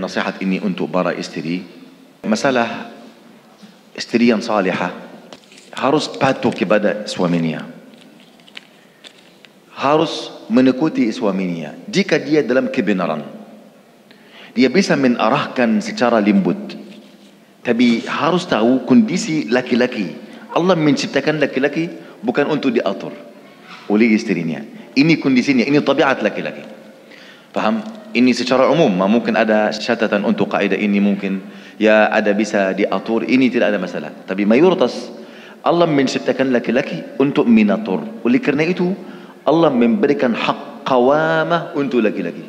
Nasihat ini untuk para istri. Masalah istri yang salihah harus patuh kepada suaminya, harus mengikuti suaminya. Jika dia dalam kebenaran, dia bisa menarahkan secara lembut. Tapi harus tahu kondisi laki-laki. Allah menciptakan laki-laki bukan untuk diatur oleh istrinya. Ini kondisinya, ini tabiat laki-laki. Faham? Ini secara umum, mungkin ada catatan untuk kaidah ini, mungkin ya ada bisa diatur, ini tidak ada masalah. Tapi mayoritas Allah menciptakan laki-laki untuk mengatur. Oleh kerana itu Allah memberikan hak qawamah untuk laki-laki.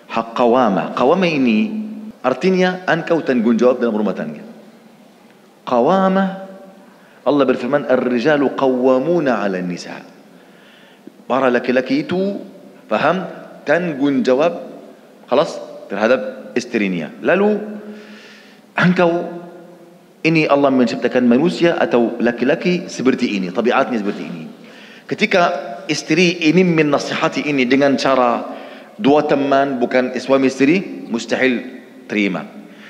Hak qawamah. Qawamah ini artinya engkau tanggung jawab dalam rumah tangga. Qawamah, Allah berfirman, "Ar-rijalu qawwamuna 'ala an-nisa." Para laki-laki itu faham tanggung jawab khalas terhadap istrinya. Lalu engkau ini Allah menciptakan manusia atau laki-laki seperti ini, tabiatnya seperti ini. Ketika istri ini menasihati ini dengan cara dua teman bukan suami istri, mustahil terima.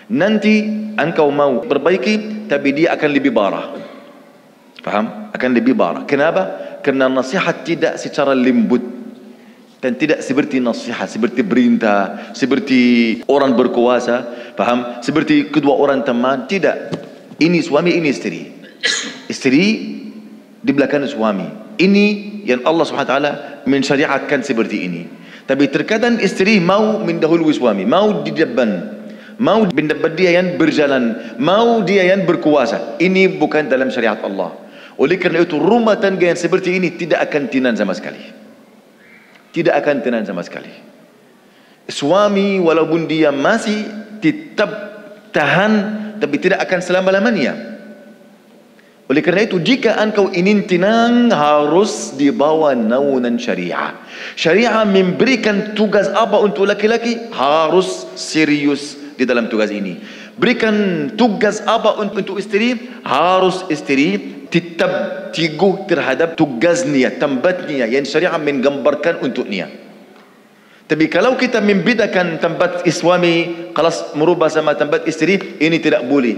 Nanti engkau mau perbaiki tapi dia akan lebih marah. Faham? Akan lebih marah. Kenapa? Karena nasihat tidak secara lembut dan tidak seperti nasihat, seperti perintah, seperti orang berkuasa, faham? Seperti kedua orang teman, tidak. Ini suami, ini istri. Istri di belakang suami. Ini yang Allah SWT mensyariatkan seperti ini. Tapi terkadang istri mau mendahului suami, mau di depan, mau mendapat dia yang berjalan, mau dia yang berkuasa. Ini bukan dalam syariat Allah. Oleh kerana itu rumah tangga yang seperti ini tidak akan tenang sama sekali. Tidak akan tenang sama sekali. Suami walaupun dia masih tetap tahan, tapi tidak akan selama-lamanya. Oleh kerana itu jika engkau ingin tenang, harus dibawa naungan syariah. Syariah memberikan tugas apa untuk laki-laki, harus serius di dalam tugas ini. Berikan tugas apa untuk istri, harus istri tetap teguh terhadap tugasnya, tempatnya yang syariah menggambarkan untuknya. Tapi kalau kita membedakan tempat suami kelas merubah sama tempat istri, ini tidak boleh.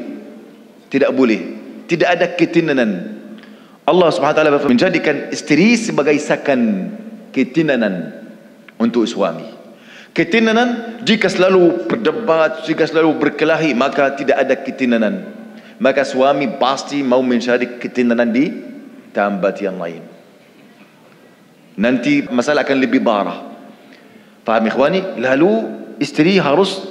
Tidak boleh. Tidak ada ketenanan. Allah SWT menjadikan istri sebagai sakan ketenanan untuk suami. Ketenanan jika selalu berdebat, jika selalu berkelahi, maka tidak ada ketenanan. Maka suami pasti mau mencari ketenanan di tempat yang lain. Nanti masalah akan lebih parah. Faham ikhwani? Lalu istri harus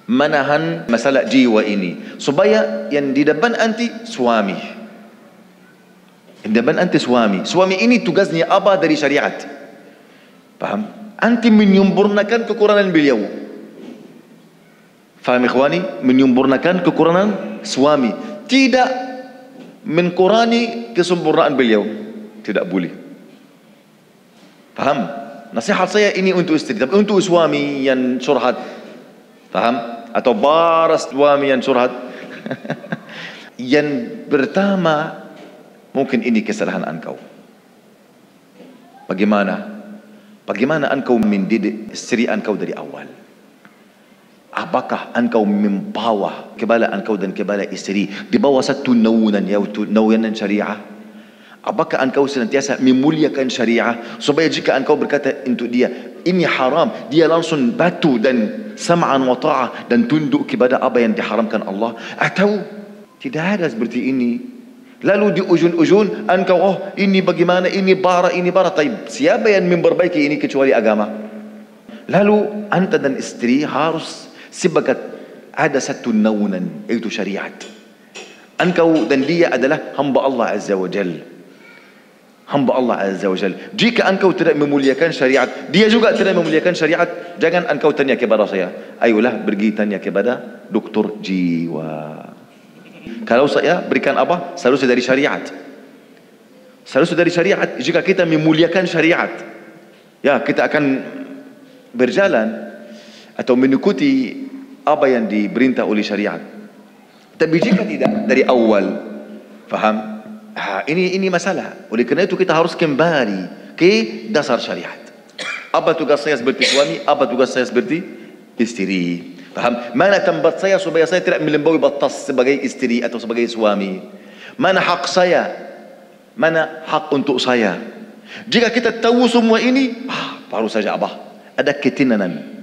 menahan masalah jiwa ini supaya yang di depan anti suami. Yang di depan anti suami. Suami ini tugasnya apa dari syariat? Faham? Anti menyempurnakan kekurangan beliau. Faham ikhwani? Menyempurnakan kekurangan suami, tidak mengkurangi kesempurnaan beliau. Tidak boleh. Faham? Nasihat saya ini untuk istri, tapi untuk suami yang curhat, faham? Atau baras suami yang curhat. Yang pertama, mungkin ini kesalahan engkau. Bagaimana engkau mendidik istri engkau dari awal? Apakah engkau membawa kebala engkau dan kebala istri di bawah satu naungan, yaitu naungan syariah? Apakah engkau senantiasa memuliakan syariah supaya jika engkau berkata untuk dia ini haram, dia langsung patuh dan sam'an wa ta'ah dan tunduk kepada apa yang diharamkan Allah? Atau tidak ada seperti ini? Lalu di ujung-ujung engkau ini bagaimana, ini bara. Taib, siapa yang memperbaiki ini kecuali agama? Lalu anda dan istri harus sebagai ada satu naungan, yaitu syariat. Engkau dan dia adalah hamba Allah Azza wa Jal. Hamba Allah Azza wa Jal. Jika engkau tidak memuliakan syariat, dia juga tidak memuliakan syariat, jangan engkau tanya kepada saya. Ayolah pergi tanya kepada doktor jiwa. Kalau saya berikan apa? Selalu dari syariat. Selalu dari syariat. Jika kita memuliakan syariat, ya kita akan berjalan atau mengikuti apa yang diperintah oleh syariat. Tapi jika tidak dari awal, faham? Ini masalah. Oleh kerana itu kita harus kembali ke dasar syariat. Apa tugas saya seperti suami, apa tugas saya seperti istri. Faham? Mana tempat saya supaya saya tidak melampaui batas sebagai istri atau sebagai suami? Mana hak saya? Mana hak untuk saya? Jika kita tahu semua ini, baru saja abah ada ketenanan.